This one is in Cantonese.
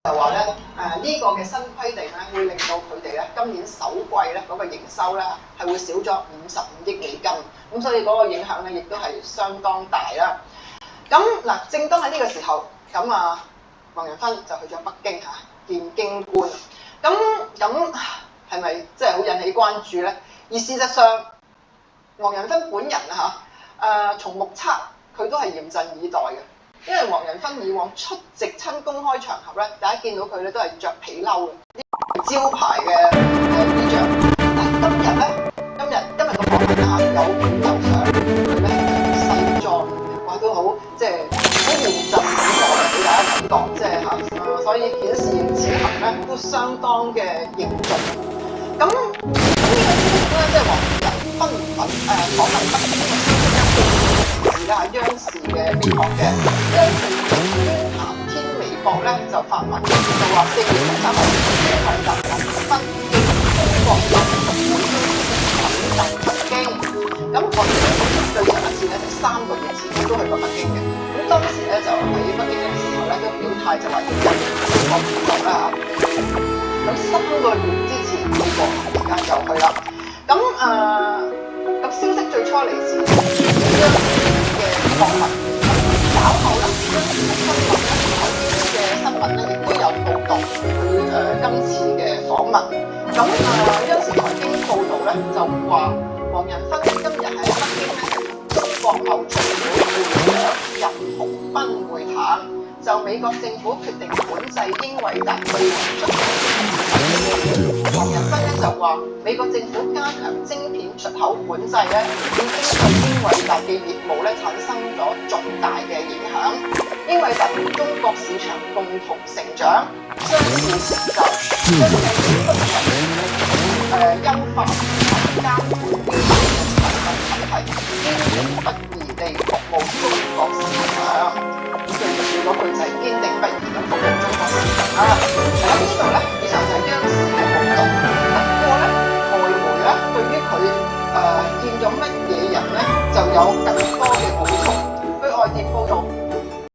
就話咧呢個嘅新規定咧，會令到佢哋咧今年首季咧嗰個營收咧係會少咗55億美金，咁所以嗰個影響咧亦都係相當大啦。咁嗱，正當喺呢個時候，咁黃仁勳就去咗北京見京官，咁係咪即係好引起關注咧？而事實上，黃仁勳本人從目測佢都係嚴陣以待嘅。因為黃仁勳以往出席親公開場合咧，大家見到佢咧都係着皮褸嘅，呢招牌嘅衣着。但係今日個訪問有片有相，佢咧係西裝，哇都好即係好嚴陣以待俾大家感覺，即係所以顯示此行咧都相當嘅凝重。咁呢個消息咧，即係黃仁勳訪問北京嘅消息咧。央視嘅微博嘅，央視嘅談天微博咧就發文就話4月13日因為特仁勳應中國人民會邀請北京，咁我哋對上一次咧就3個月前都去過北京嘅，咁當時咧就喺北京嘅時候咧都表態就話要入中國大陸啦咁3個月之前去過，而家就去啦。咁消息最初嚟自央視嘅博文，稍後咧央視嘅新聞咧，財經嘅新聞咧亦都有報導佢今次嘅訪問。咁央視財經報導咧就話，黃仁勳今日喺北京咧同中國貿促會會長任洪斌會談，就美國政府決定管制英偉達對華出口。黃仁勳咧就話，美國政府加強晶片出口管制咧，已經對英偉達嘅業務咧產生咗重大嘅影響。英偉達同中國市場共同成長，相互成就，將繼續不斷優化監管標準嘅產品體系，堅定不移地服務中國市場。咁最重要嗰句就係堅定不移咁服務中國市場啦。喺呢度咧，以上就係央視嘅報導。不過咧，外媒咧對於佢見咗乜嘢人咧，就有更多嘅補充。